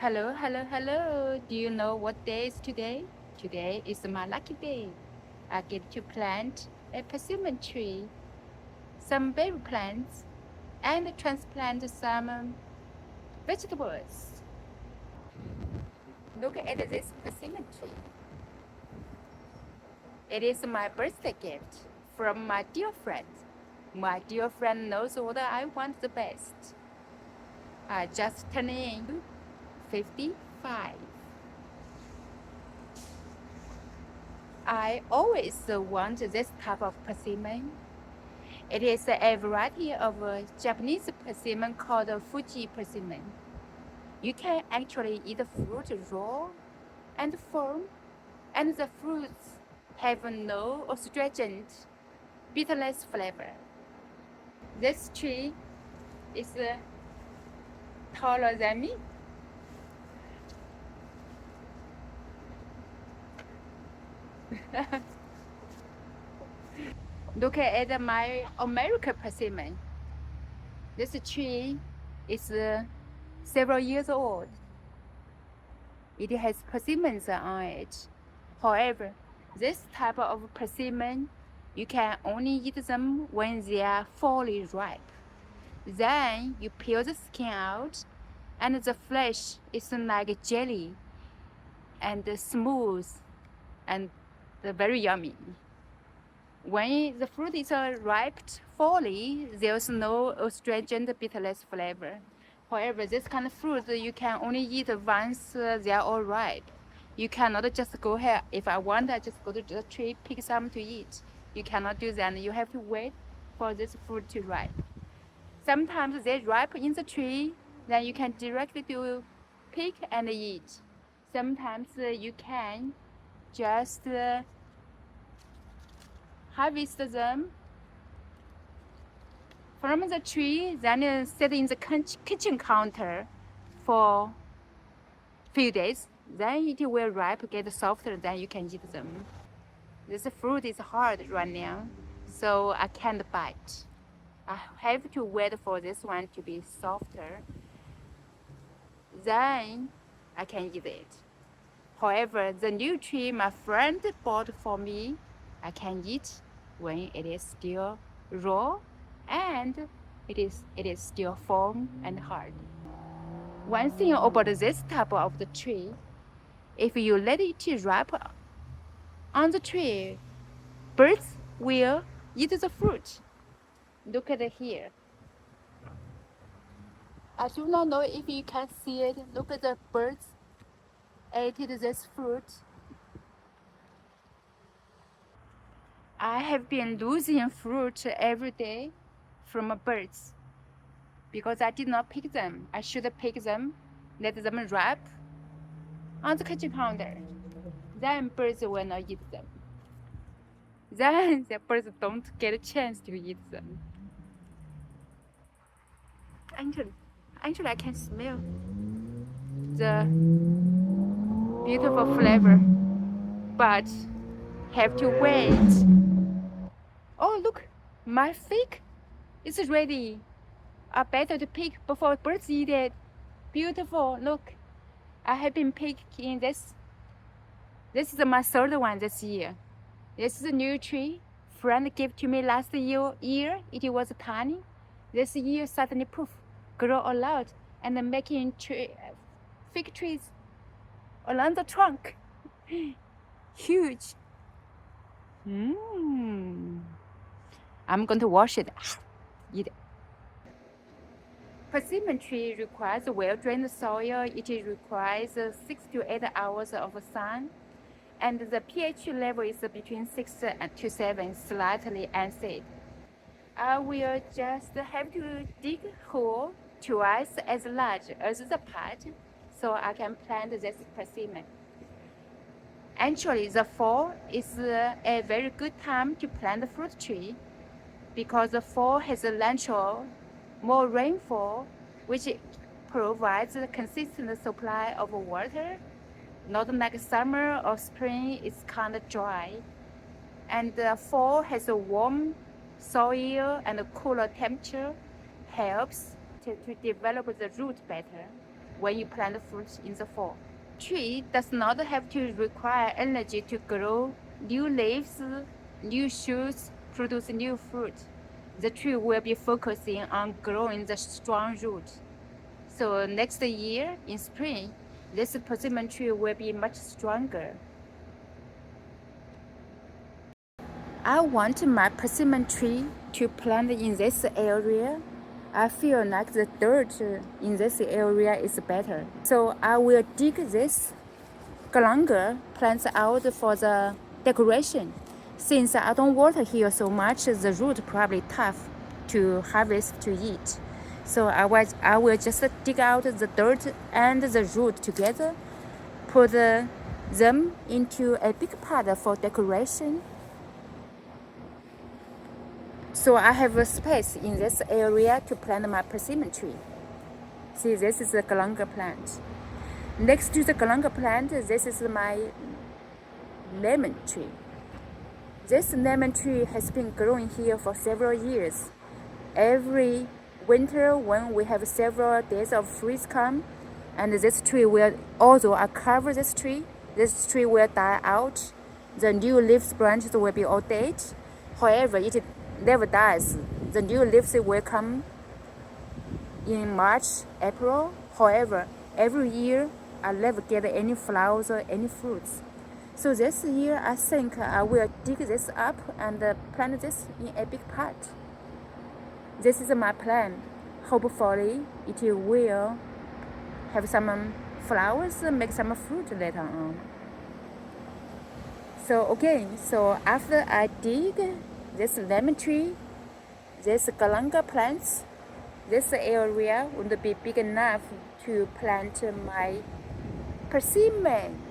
Hello, hello, hello. Do you know what day is today? Today is my lucky day. I get to plant a persimmon tree, some baby plants, and transplant some vegetables. Look at this persimmon tree. It is my birthday gift from my dear friend. My dear friend knows what I want the best. I just turned 55. I always want this type of persimmon. It is a variety of Japanese persimmon called Fuji persimmon. You can actually eat the fruit raw and firm, and the fruits have no astringent, bitterness flavor. This tree is taller than me. Look at my American persimmon. This tree is several years old. It has persimmons on it. However, this type of persimmon, you can only eat them when they are fully ripe. Then you peel the skin out, and the flesh is like jelly and smooth and very yummy. When the fruit is ripe fully, there's no astringent bitterness flavor. However, this kind of fruit you can only eat once they are all ripe. You cannot just go here. If I want, I just go to the tree, pick some to eat. You cannot do that. You have to wait for this fruit to ripe. Sometimes they ripe in the tree, then you can directly do pick and eat. Sometimes you can just harvest them from the tree, then set in the kitchen counter for few days. Then it will ripe, get softer, then you can eat them. This fruit is hard right now, so I can't bite. I have to wait for this one to be softer. Then I can eat it. However, the new tree my friend bought for me, I can eat when it is still raw and it is still firm and hard. One thing about this type of the tree, if you let it ripe on the tree, birds will eat the fruit. Look at it here. I do not know if you can see it. Look at the birds ate this fruit. I have been losing fruit every day from birds because I did not pick them. I should pick them, let them ripe on the kitchen counter. Then birds will not eat them. Then the birds don't get a chance to eat them. Actually, I can smell the beautiful flavor, but have to wait. Oh, look, my fig is ready. I better to pick before birds eat it. Beautiful, look. I have been picking this. This is my third one this year. This is a new tree. Friend gave to me last year. It was tiny. This year suddenly poof, grow a lot and making fig trees along the trunk. Huge. I'm going to wash it. Eat it. Persimmon tree requires well-drained soil. It requires 6 to 8 hours of sun, and the pH level is between 6 to 7, slightly acid. I will just have to dig a hole twice as large as the pot, so I can plant this persimmon. Actually, the fall is a very good time to plant a fruit tree because the fall has a natural more rainfall, which provides a consistent supply of water. Not like summer or spring, it's kind of dry. And the fall has a warm soil and a cooler temperature, helps to develop the root better. when you plant fruit in the fall. Tree does not have to require energy to grow new leaves, new shoots, produce new fruit. The tree will be focusing on growing the strong root. So next year in spring, this persimmon tree will be much stronger. I want my persimmon tree to plant in this area. I feel like the dirt in this area is better. So I will dig this galangal plants out for the decoration. Since I don't water here so much, the root probably tough to harvest to eat. So I will just dig out the dirt and the root together, put them into a big pot for decoration. So I have a space in this area to plant my persimmon tree. See, this is the galangal plant. Next to the galangal plant, this is my lemon tree. This lemon tree has been growing here for several years. Every winter, when we have several days of freeze come, and this tree will, although I cover this tree will die out. The new leaves branches will be all dead. However, it never dies. The new leaves will come in March, April. However, every year I never get any flowers or any fruits. So this year I think I will dig this up and plant this in a big pot. This is my plan. Hopefully it will have some flowers, make some fruit later on. So okay, so after I dig this lemon tree, this galangal plants, this area would be big enough to plant my persimmon.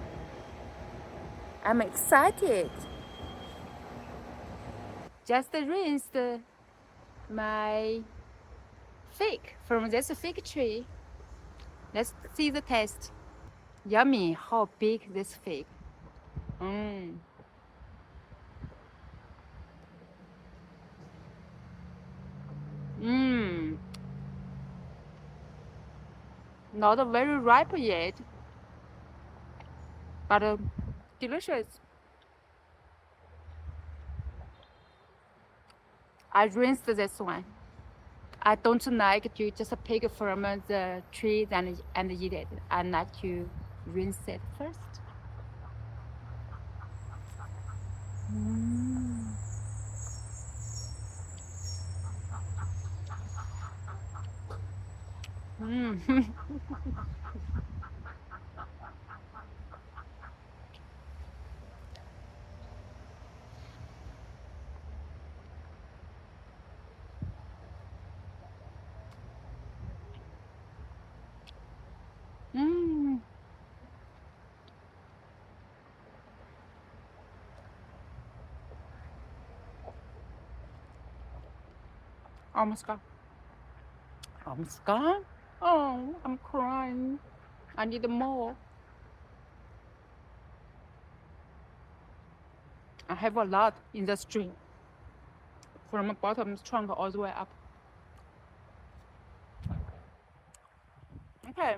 I'm excited. Just rinsed my fig from this fig tree. Let's see the taste. Yummy, how big this fig. Not very ripe yet, but delicious. I rinsed this one. I don't like to just pick from the tree and eat it. I like to rinse it first. Almost gone. Almost gone? Oh, I'm crying. I need more. I have a lot in the string. From the bottom trunk all the way up. Okay.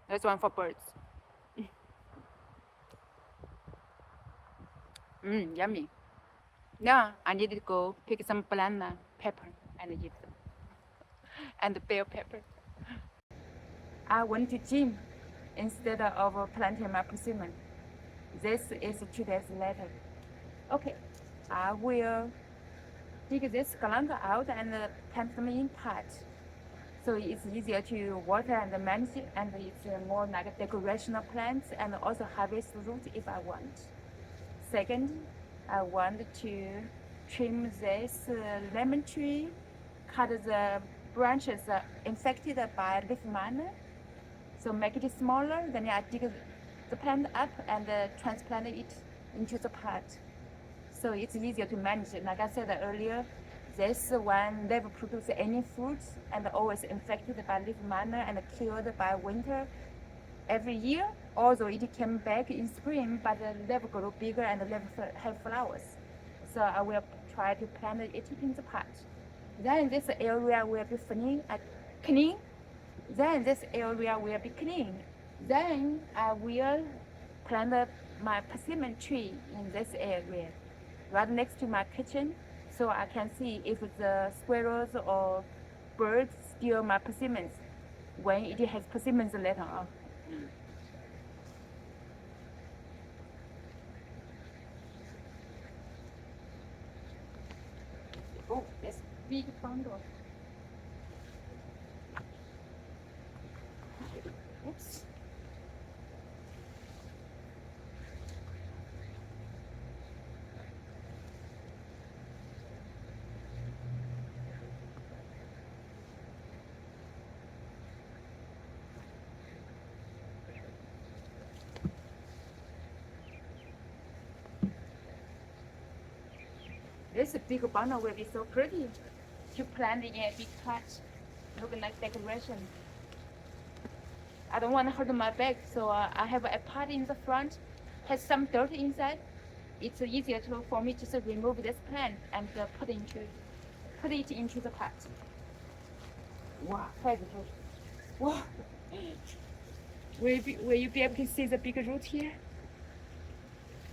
That's one for birds. Yummy. Now I need to go pick some banana pepper and eat them. And bell pepper. I went to gym instead of planting my persimmon. This is 2 days later. Okay, I will dig this galangal out and plant them in pot. So it's easier to water and manage, and it's more like decorational plants and also harvest root if I want. Second, I want to trim this lemon tree, cut the branches infected by leaf miner. So make it smaller, then I dig the plant up and transplant it into the pot. So it's easier to manage. Like I said earlier, this one never produces any fruits and always infected by leaf miner and killed by winter every year. Although it came back in spring, but never grow bigger and never have flowers. So I will try to plant it in the pot. Then this area will be clean Then this area will be clean. Then I will plant my persimmon tree in this area, right next to my kitchen, so I can see if the squirrels or birds steal my persimmons when it has persimmons later on. Oh, that's big bundle. Oops. This big bundle will be so pretty to plant in a big patch, looking like decoration. I don't want to hurt my back, so I have a pot in the front, has some dirt inside. It's easier for me to remove this plant and put it into the pot. Wow, quite good. Wow. Will you be able to see the big root here?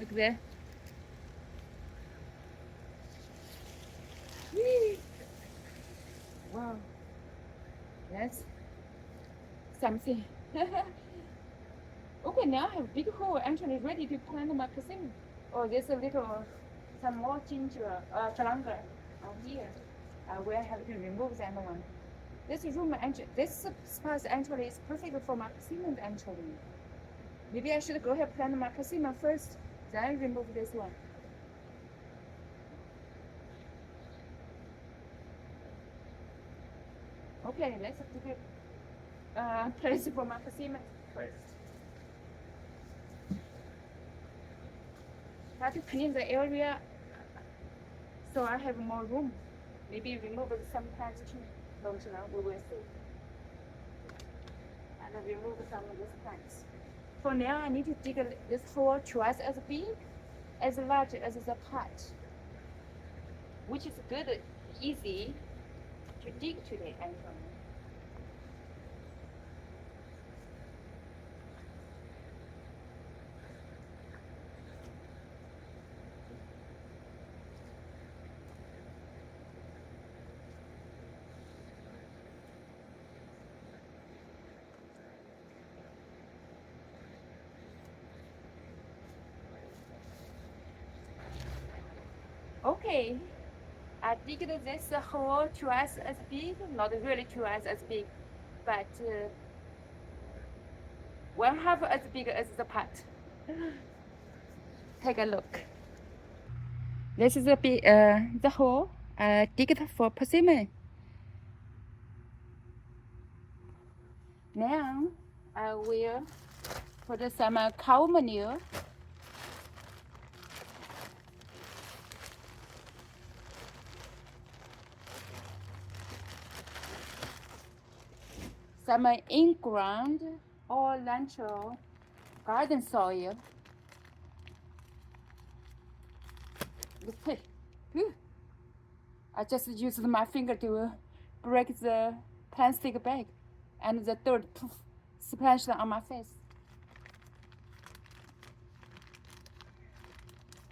Look there. Wow. That's something. Okay, now I have a big hole actually ready to plant my persimmon. Oh, there's a little, some more ginger, flanger on here. I will have to remove that one. This room, this space actually is perfect for my persimmon actually. Maybe I should go ahead plant my persimmon first, then remove this one. Okay, let's do the place for my persimmon first. Try to clean the area so I have more room. Maybe remove some plants too. Later we will see. And remove some of these plants. For now, I need to dig this hole twice as big, as large as the pot, which is good, easy to dig today actually. Okay, I digged this hole twice as big, not really twice as big, but 1/2 as big as the pot. Take a look. This is the hole I digged for persimmon. Now I will put some cow manure. Some in-ground or natural garden soil. I just used my finger to break the plastic bag, and the dirt splashed on my face.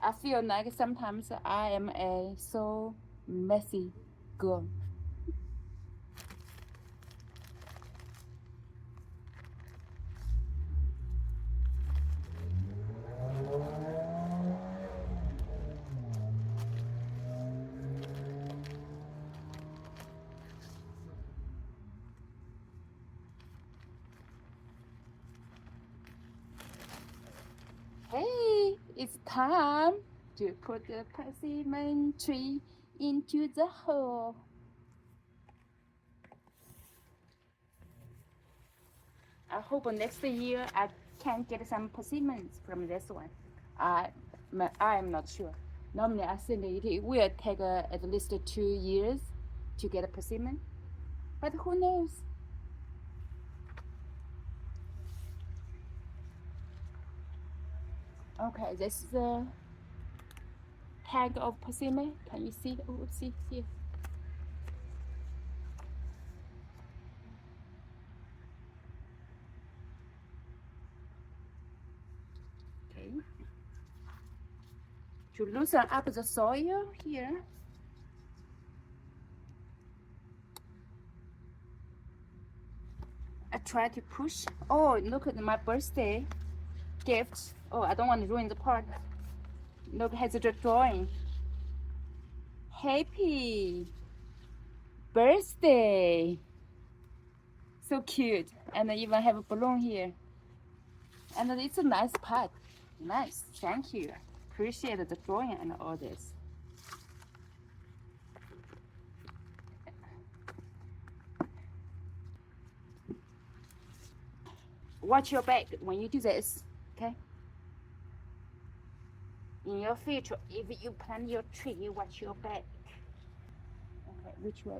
I feel like sometimes I am a so messy girl. Hey, it's time to put the persimmon tree into the hole. I hope next year I can get some persimmons from this one. I am not sure. Normally I think it will take at least 2 years to get a persimmon, but who knows? Okay, this is a tag of persimmon. Can you see? Oh, see here. to loosen up the soil here. I try to push. Oh, look at my birthday gift. Oh, I don't want to ruin the part. Look, has the drawing. Happy birthday. So cute. And I even have a balloon here. And it's a nice pot. Nice. Thank you. Appreciate the drawing and all this. Watch your back when you do this, okay? In your future, if you plant your tree, you watch your back. Okay, which way?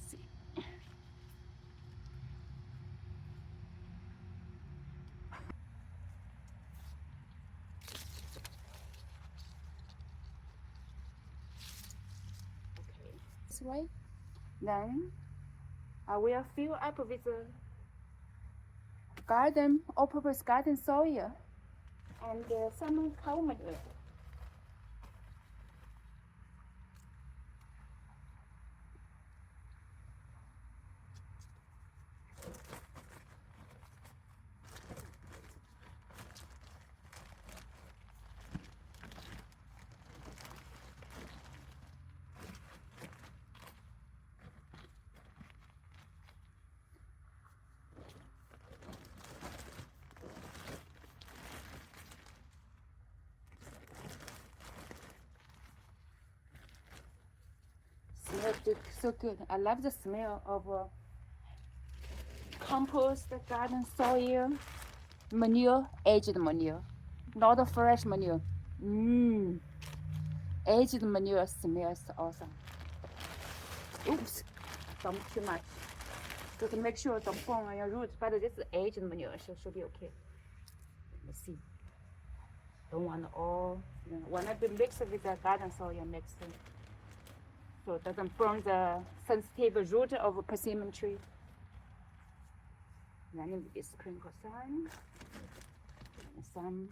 See. Okay, this way. Then I will fill up with the garden, all-purpose garden soil and some cow manure. Smells so good. I love the smell of compost, garden soil, manure, aged manure, not a fresh manure. Aged manure smells awesome. Oops, don't too much. Just make sure don't fall on your roots, but this is aged manure, so should be okay. Let's see. Don't want all, when I mix it with the garden soil, mix it so it doesn't burn the sensitive root of a persimmon tree. Then maybe sprinkle some. Sprinkle some.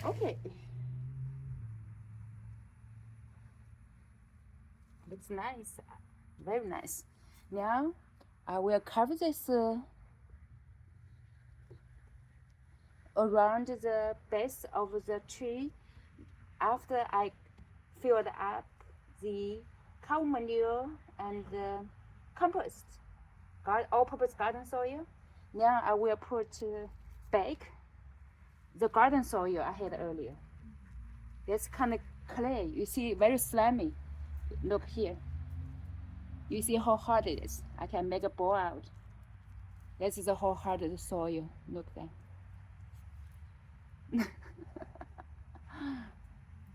Okay. Looks nice, very nice. Now I will cover this around the base of the tree after I filled up the cow manure and the compost, all-purpose garden soil. Now I will put back the garden soil I had earlier. This kind of clay, you see, very slimy. Look here. You see how hard it is. I can make a ball out. This is a whole hard soil. Look there.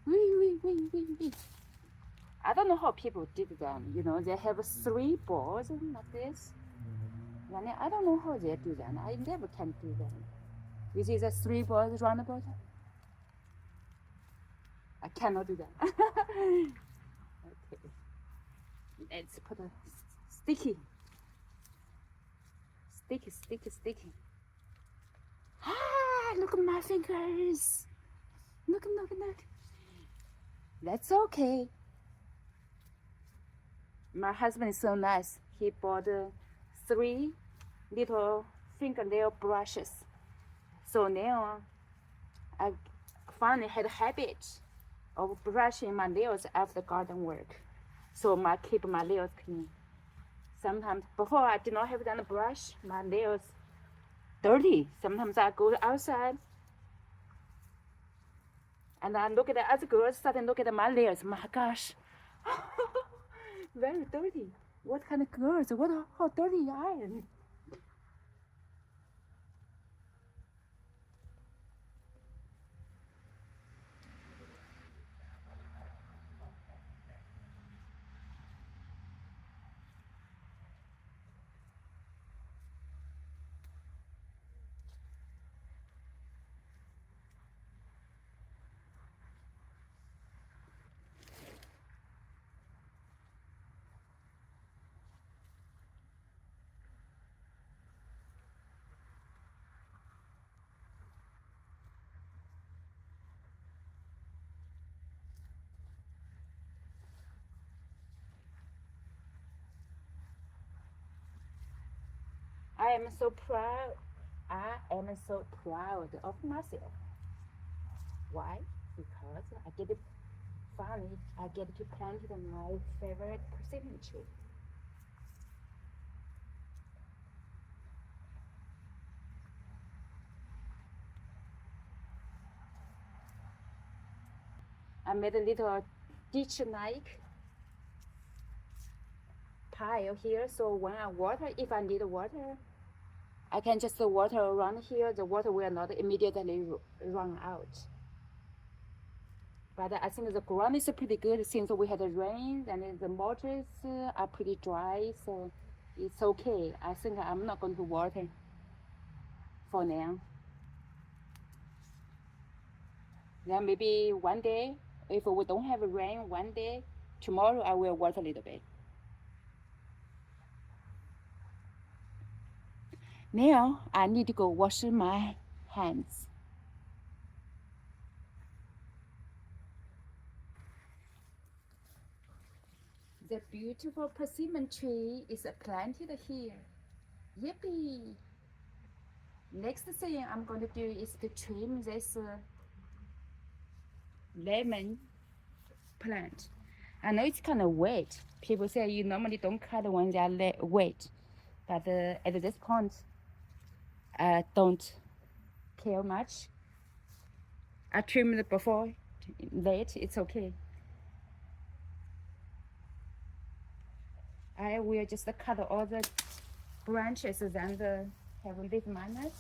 Wee. I don't know how people did them. They have 3 balls like this. And I don't know how they do that. I never can do that. You see the 3 balls roundabout? I cannot do that. Okay. Let's put a sticky. Ah, look at my fingers. Look. That's okay. My husband is so nice. He bought 3 little fingernail brushes. So now I finally had a habit of brushing my nails after garden work. So I keep my nails clean. Sometimes before I did not have done a brush, my nails dirty. Sometimes I go outside and I look at the other girls, start and look at my nails. My gosh, very dirty. What kind of girls? How dirty I am. I am so proud. I am so proud of myself. Why? Because I get to plant my favorite persimmon tree. I made a little ditch-like pile here, so when I water, if I need water, I can just water around here. The water will not immediately run out. But I think the ground is pretty good since we had rain and the waters are pretty dry, so it's okay. I think I'm not going to water for now. Then maybe one day, if we don't have rain one day, tomorrow I will water a little bit. Now I need to go wash my hands. The beautiful persimmon tree is planted here. Yippee! Next thing I'm going to do is to trim this lemon plant. I know it's kind of wet. People say you normally don't cut when they are wet, but at this point, I don't care much. I trimmed it before, late, it's okay. I will just cut all the branches and have leaf miners.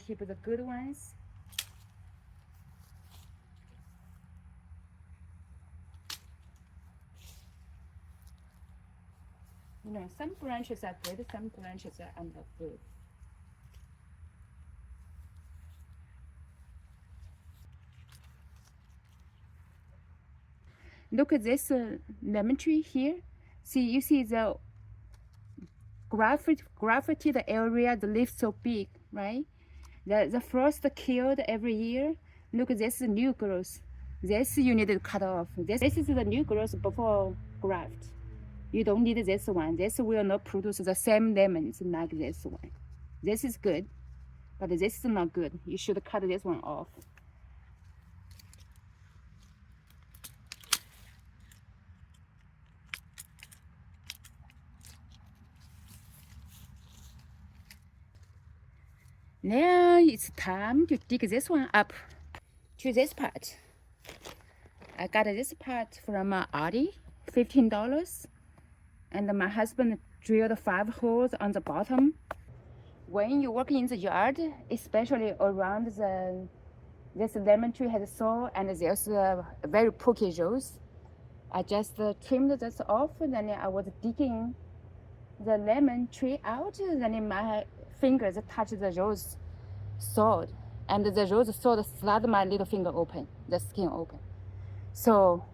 Keep the good ones. You know, some branches are good, some branches are not good. Look at this lemon tree here. See, you see the grafted area, the leaf so big, right? The frost killed every year. Look at this new growth. This you need to cut off. This is the new growth before graft. You don't need this one. This will not produce the same lemons like this one. This is good, but this is not good. You should cut this one off. Now it's time to dig this one up to this part. I got this part from Aldi, $15. And my husband drilled 5 holes on the bottom. When you work in the yard, especially around this lemon tree has soil and there's very pokey rows, I just trimmed this off. Then I was digging the lemon tree out. Then my fingers touched the rose sword, and the rose sword sliced my little finger open, the skin open. So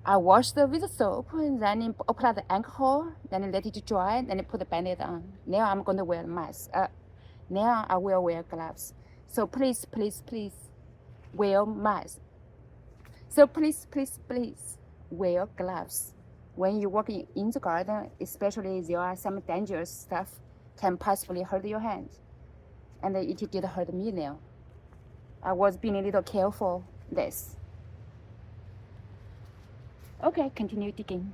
I washed it with soap, and then apply the alcohol, then let it dry, then put the band-aid on. Now I'm going to wear a mask. Now I will wear gloves. So please, please, please wear mask. So please, please, please wear gloves. When you work in the garden, especially there are some dangerous stuff can possibly hurt your hand. And it did hurt me now. I was being a little careful this. Okay, continue digging.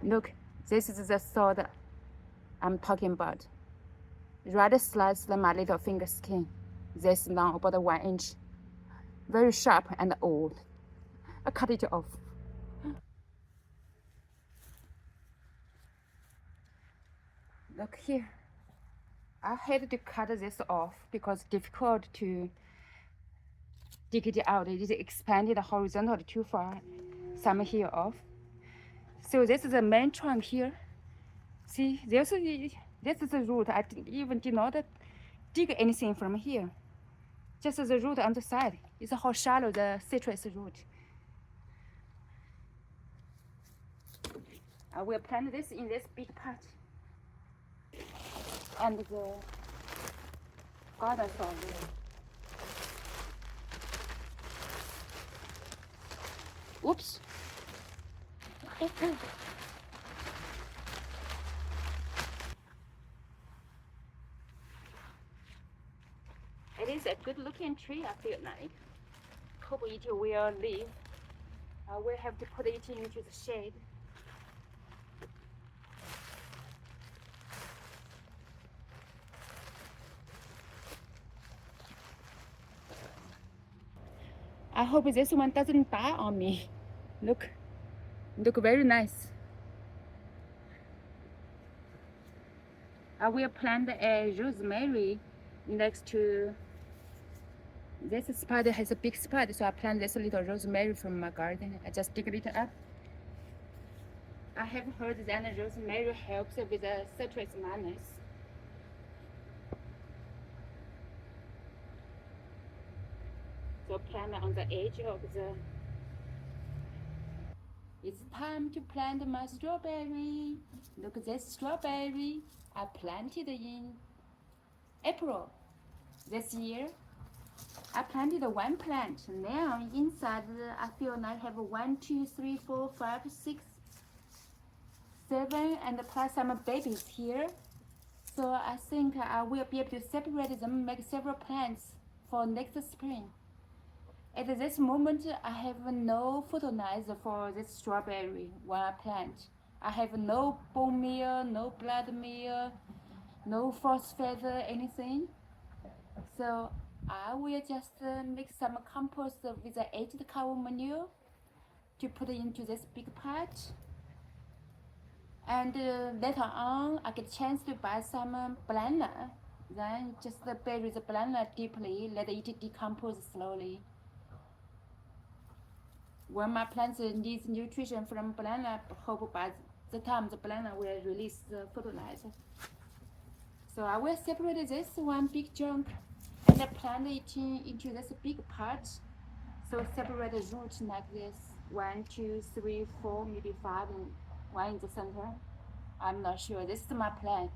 Look, this is the sword I'm talking about. Right sliced my little finger skin. This long, about 1 inch. Very sharp and old. I cut it off. Look here. I had to cut this off because it's difficult to dig it out. It is expanded horizontally too far. Some here off. So this is the main trunk here. See, this is the root. I did not dig anything from here. Just the root on the side. It's how shallow the citrus root. I will plant this in this big pot. And the garden soil. Oops. It is a good looking tree, I feel like. Hope it will live. I will have to put it into the shade. I hope this one doesn't die on me. Look very nice. I will plant a rosemary next to this spot. Has a big spot, so I plant this little rosemary from my garden. I just dig it up. I have heard that rosemary helps with the citrus madness. So plant on the edge of the. It's time to plant my strawberry. Look at this strawberry. I planted in April this year. I planted one plant. Now inside I feel like I have 1, 2, 3, 4, 5, 6, 7, and plus some babies here. So I think I will be able to separate them, make several plants for next spring. At this moment, I have no fertilizer for this strawberry when I plant. I have no bone meal, no blood meal, no phosphate, anything. So I will just make some compost with the aged cow manure to put into this big pot. And later on, I get a chance to buy some banana. Then just bury the banana deeply, let it decompose slowly. When my plants needs nutrition from banana, hope by the time the banana will release the fertilizer. So I will separate this one big chunk and plant it into this big pot. So separate the roots like this. 1, 2, 3, 4, maybe 5, and 1 in the center. I'm not sure. This is my plan.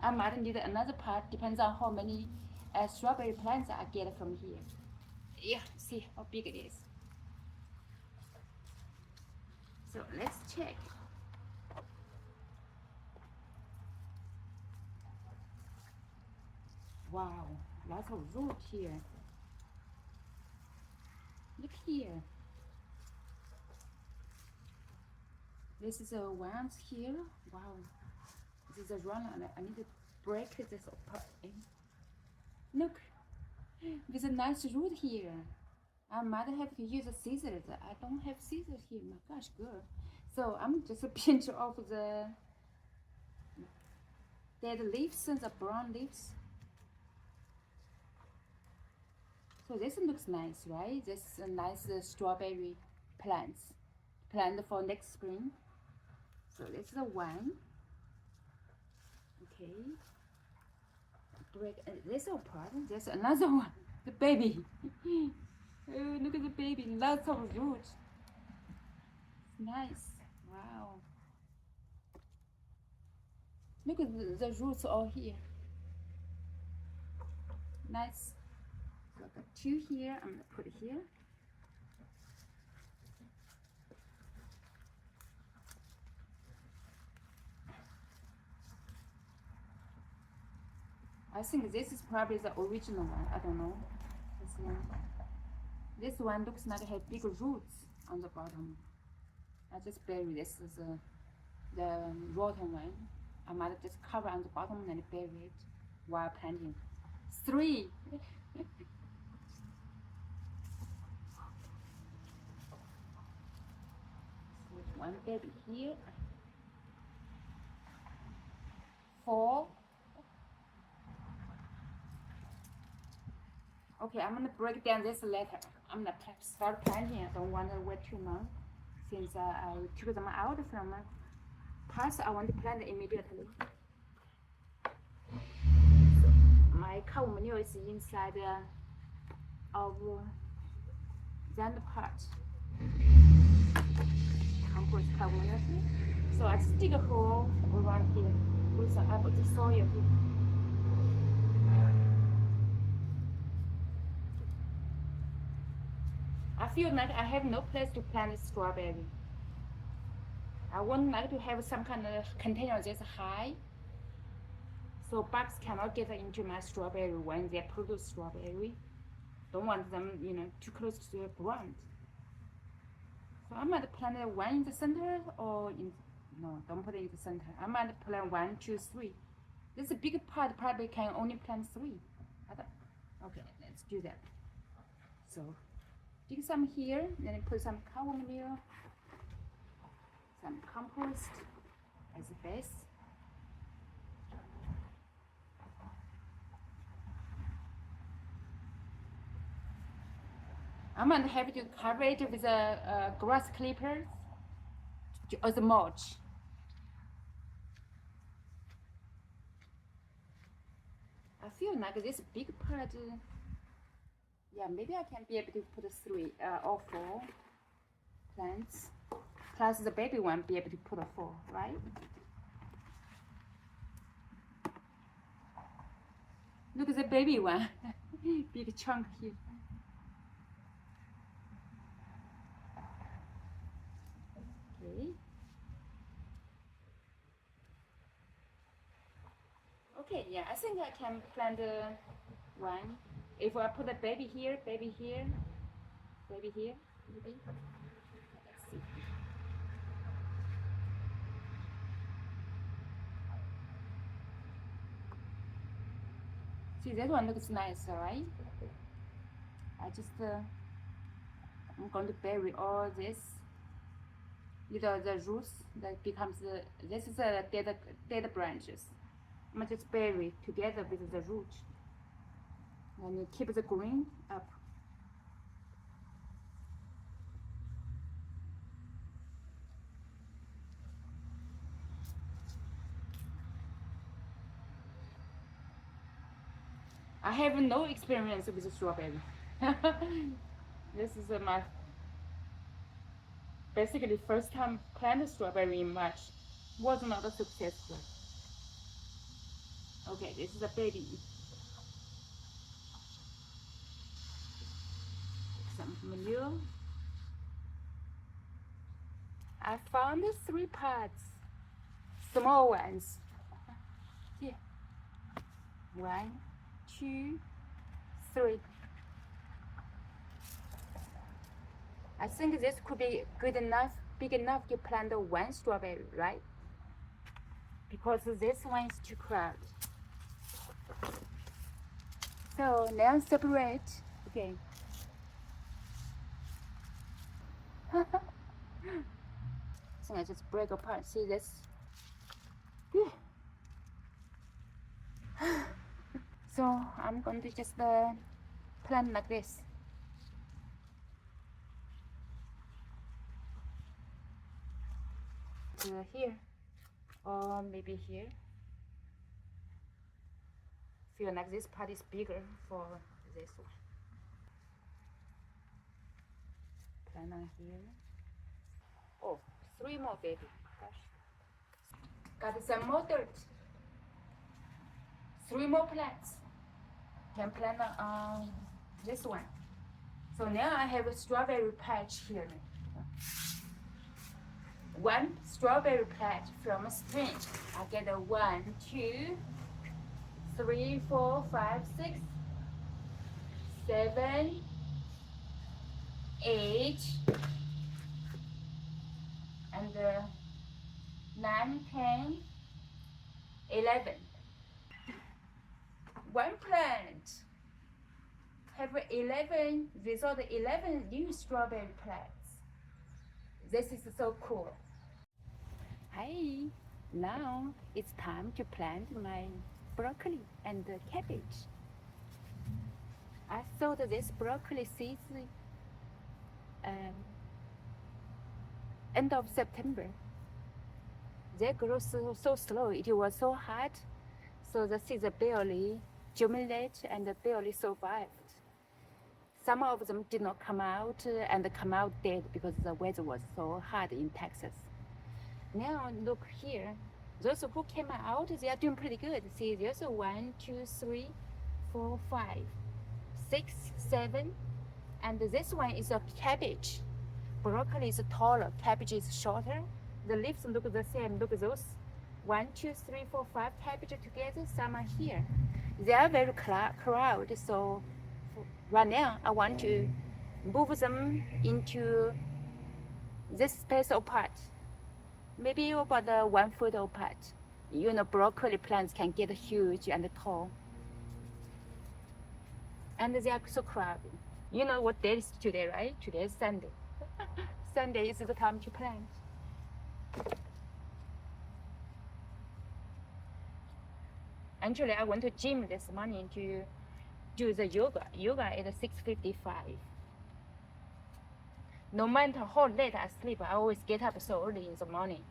I might need another pot. Depends on how many strawberry plants I get from here. Yeah, see how big it is. So let's check. Wow, lots of root here. Look here. This is a ones here. Wow, this is a run. I need to break this apart. Look, there's a nice root here. I might have to use a scissors. I don't have scissors here. My gosh, girl. So I'm just pinch off the dead leaves and the brown leaves. So this looks nice, right? This is a nice strawberry plants. Plant for next spring. So this is a one. Okay. Break this apart. There's another one. The baby. Oh, look at the baby. Lots of roots. Nice. Wow. Look at the roots all here. Nice. So I got 2 here. I'm gonna put it here. I think this is probably the original one. I don't know. This one looks like it has big roots on the bottom. I just bury this is the rotten one. I might just cover on the bottom and bury it while planting. 3. One baby here. 4. Okay, I'm gonna break down this later. I'm gonna start planting. I don't want to wait too long since I took them out from pots. I want to plant immediately. So my cow manure is inside of that pot. Compost cow manure. So I just dig a hole around here with some apple soil here. I feel like I have no place to plant strawberry. I would like to have some kind of container that's high, so bugs cannot get into my strawberry when they produce strawberry. Don't want them, too close to the ground. So I might plant one in the center no, don't put it in the center. I might plant 1, 2, 3. This big part probably can only plant 3. Okay, let's do that. So dig some here, then put some cow manure, some compost as a base. I'm gonna have to cover it with a grass clippers as a mulch. I feel like this big part, yeah, maybe I can be able to put 3 or 4 plants, plus the baby one be able to put 4, right? Look at the baby one, big chunk here. Okay. Okay, yeah, I think I can plant one. If I put a baby here, baby here, baby here, maybe. Let's see. See, that one looks nice, right? I'm going to bury all this. The roots that becomes this is a dead branches. I'm just bury together with the root, and you keep the green up. I have no experience with strawberry. This is my basically first time planted strawberry in March. Was not successful. Okay, this is a baby. Some manure. I found 3 pots, small ones. Here. 1, 2, 3. I think this could be good enough, big enough to plant 1 strawberry, right? Because this one is too crowded. So now separate. Okay. I think I just break apart. See this? So I'm going to just plant like this. To here, or maybe here. Feel like this part is bigger for this one. Plant on here. Oh, 3 more, baby. Gosh. Got some more dirt. 3 more plants. Can plant on this one. So now I have a strawberry patch here. 1 strawberry patch from spring. I get 1, 2, 3, 4, 5, 6, 7, 8, and 9, 10, 11. 1 plant have 11 result 11 new strawberry plants. This is so cool. Hi, now it's time to plant my broccoli and cabbage. I sowed this broccoli seeds end of September. They grow so slow. It was so hot, so the seeds barely germinate and barely survived. Some of them did not come out and come out dead because the weather was so hot in Texas. Now look here. Those who came out, they are doing pretty good. See, there's 1, 2, 3, 4, 5, 6, 7, and this one is a cabbage. Broccoli is taller, cabbage is shorter. The leaves look the same. Look those 1, 2, 3, 4, 5 cabbage together. Some are here. They are very crowded. So right now I want to move them into this space apart. Maybe about 1 foot apart. You know, broccoli plants can get huge and tall. And they are so crowded. You know what day is today, right? Today is Sunday. Sunday is the time to plant. Actually, I went to gym this morning to do the yoga. Yoga is 6:55. No matter how late I sleep, I always get up so early in the morning.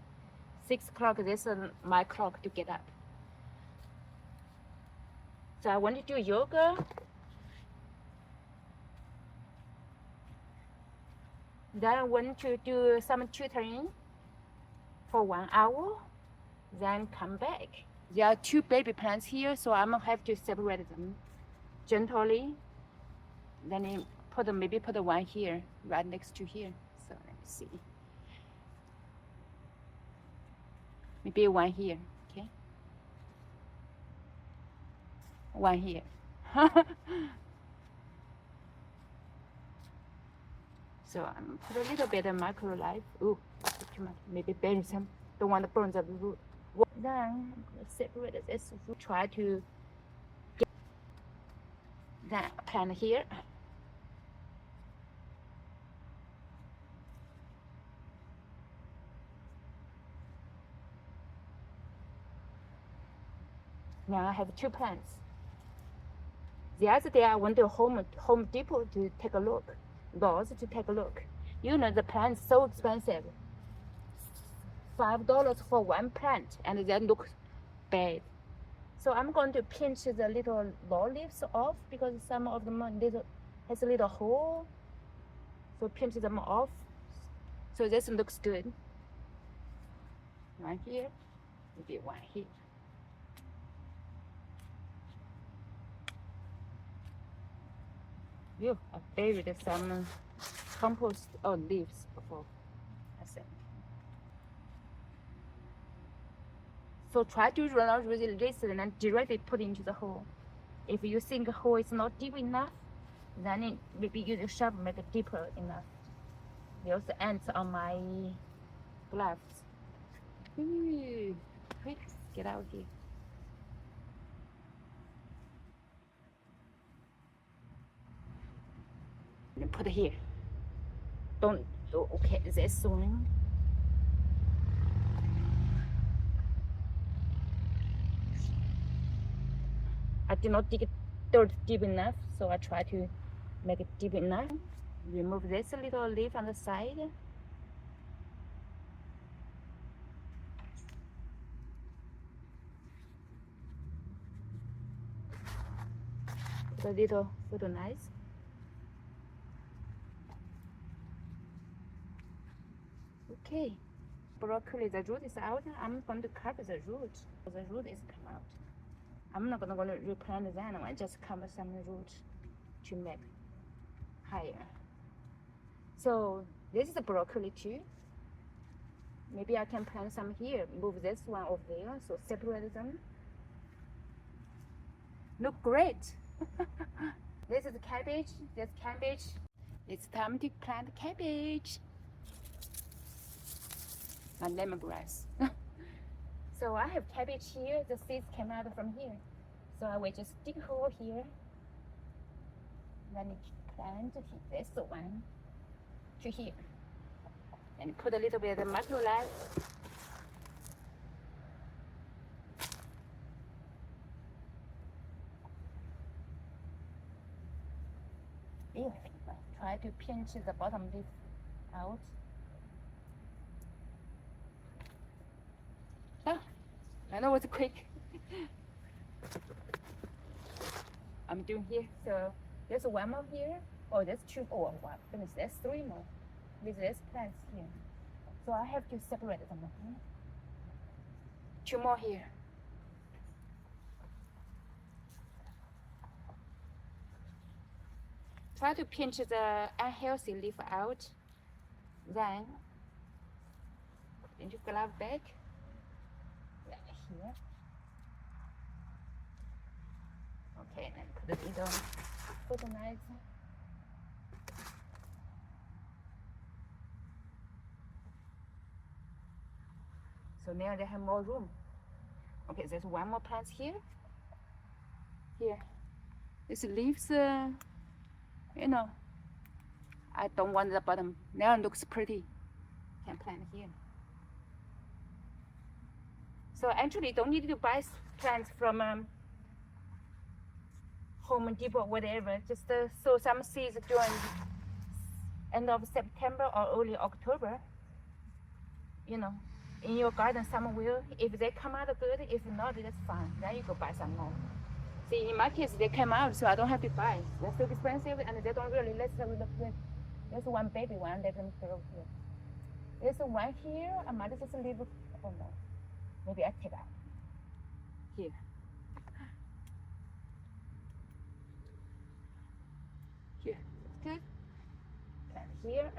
6 o'clock, this is my clock to get up. So I want to do yoga. Then I want to do some tutoring for 1 hour. Then come back. There are 2 baby plants here, so I'm gonna have to separate them gently. Then maybe put one here, right next to here. So let me see. Maybe one here, okay? One here. So I'm put a little bit of micro life. Ooh, too much. Maybe bury some. Don't want to burn the root. Then I'm gonna separate this. Try to get that plant here. Now I have 2 plants. The other day I went to Home Depot to take a look. Lowe's to take a look. You know the plant's so expensive. $5 for 1 plant, and that looks bad. So I'm going to pinch the little low leaves off because some of them has a little hole. So pinch them off. So this looks good. One here, maybe one here. Yeah, I buried some compost or leaves before. So try to run out with this and then directly put into the hole. If you think the hole is not deep enough, then maybe use a shovel make it deeper enough. There's ants on my gloves. Ooh, quick, get out here. And put it here. Don't, okay, this one. I did not dig dirt deep enough, so I try to make it deep enough. Remove this little leaf on the side. Put a little nice. Okay, broccoli, the root is out. I'm going to cover the root. The root is come out. I'm not going to replant that. I just cover some root to make higher. So this is the broccoli too. Maybe I can plant some here. Move this one over there. So separate them. Look great. This is cabbage. This cabbage. It's time to plant cabbage. And lemongrass. So I have cabbage here. The seeds came out from here. So I will just dig a hole here. Then plant this one to here. And put a little bit of microlife. Ew. Try to pinch the bottom leaf out. I know it's quick. I'm doing here. So there's one more here. Oh, there's 2. Oh, wow. Goodness, there's 3 more. With this plants here. So I have to separate them. 2 more here. Try to pinch the unhealthy leaf out. Then Did you glove back? Yeah, here. Okay, then put it in the fertilizer. So now they have more room. Okay, there's one more plant here. Here. This leaves, you know, I don't want the bottom. Now it looks pretty. Can plant here. So actually, you don't need to buy plants from Home Depot, whatever. Just sow some seeds during end of September or early October. You know, in your garden somewhere. If they come out good, if not, that's fine. Then you go buy some more. See, in my case, they came out, so I don't have to buy. They're so expensive, and they don't really let them look good. There's one baby one, let them grow here. There's one here. I might just leave. Oh no, maybe I take out here. Here, good. And here.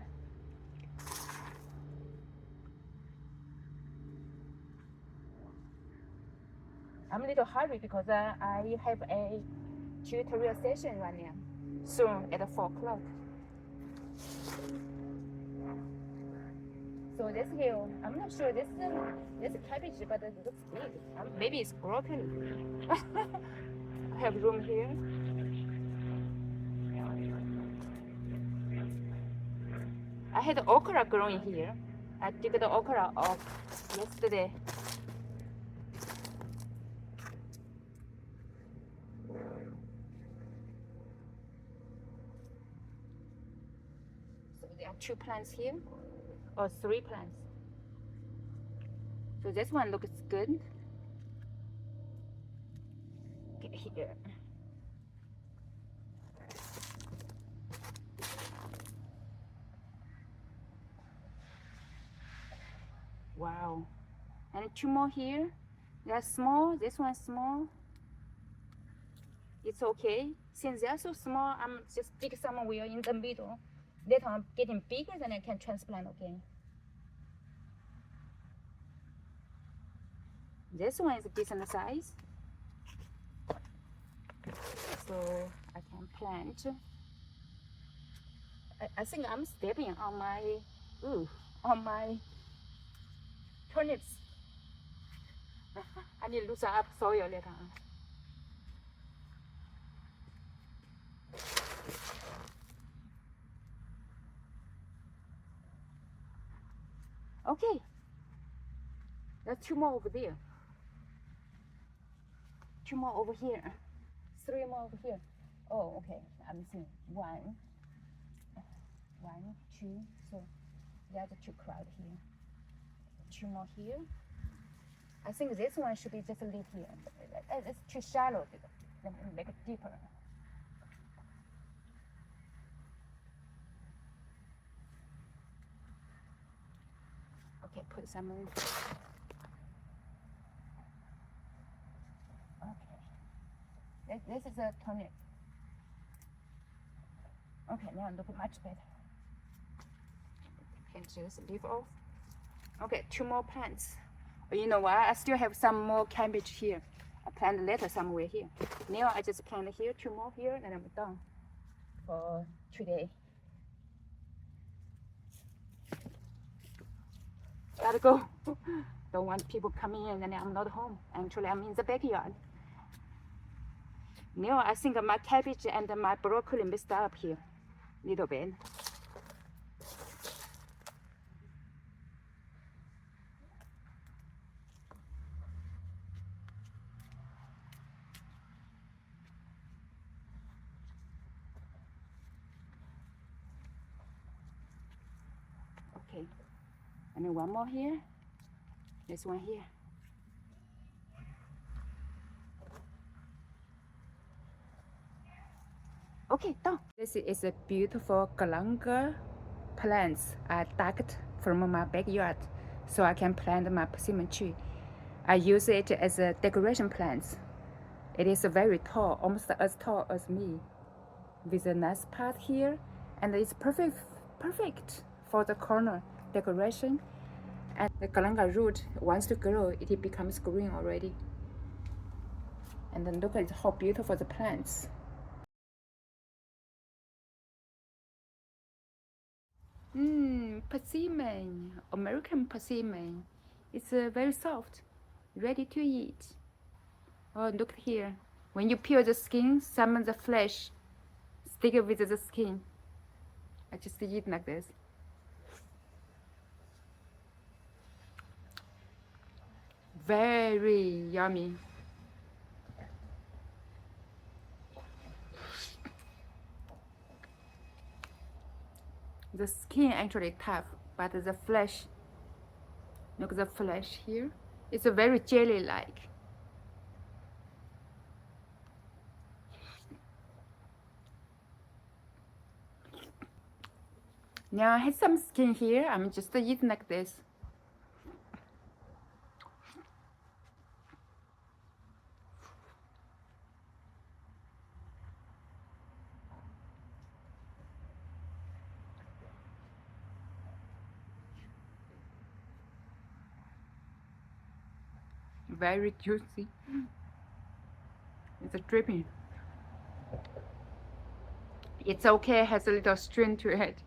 I'm a little hurried because I have a tutorial session right now, soon at 4 o'clock. So this here, I'm not sure this is cabbage, but it looks big. Maybe it's broccoli. I have room here. I had okra growing here. I took the okra off yesterday. So there are 2 plants here, or 3 plants. So this one looks good. Okay, here. Wow. And 2 more here. They are small. This one's small. It's okay. Since they're so small, I'm just dig somewhere in the middle. Later on, getting bigger, then I can transplant again. This one is a decent size. So I can plant. I think I'm stepping on my turnips. I need to loosen up soil later on. Okay, there's 2 more over there. 2 more over here. 3 more over here. Oh, okay. I'm seeing 1, 2. So there's 2 crowd here. 2 more here. I think this one should be just leave here. It's too shallow. Let me make it deeper. Okay, put some in. Okay. This is a turnip. Okay, now look much better. Can just leave off. Okay, 2 more plants. You know what? I still have some more cabbage here. I plant later somewhere here. Now I just plant here, 2 more here, and I'm done for today. Gotta go. Don't want people coming in and I'm not home. Actually, I'm in the backyard. Now I think my cabbage and my broccoli messed up here a little bit. Okay, and then 1 more here. This one here. Okay, done. This is a beautiful galangal plants I dug from my backyard so I can plant my persimmon tree. I use it as a decoration plants. It is very tall, almost as tall as me, with a nice path here, and it's perfect for the corner decoration. And the kalanga root wants to grow, it becomes green already. And then look at how beautiful the plants. Persimmon, American persimmon. It's very soft, ready to eat. Oh, look here. When you peel the skin, some of the flesh stick with the skin. I just eat like this. Very yummy. The skin actually tough, but the flesh, look at the flesh here. It's a very jelly-like. Now I have some skin here. I'm just eating like this. Very juicy. It's a dripping. It's okay, has a little string to it.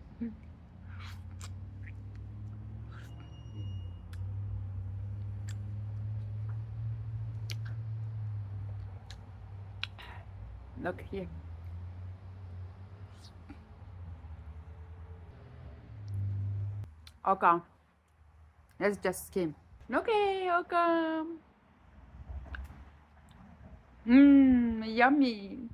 Look here. All gone. That's just skin. Okay, all gone. Yummy.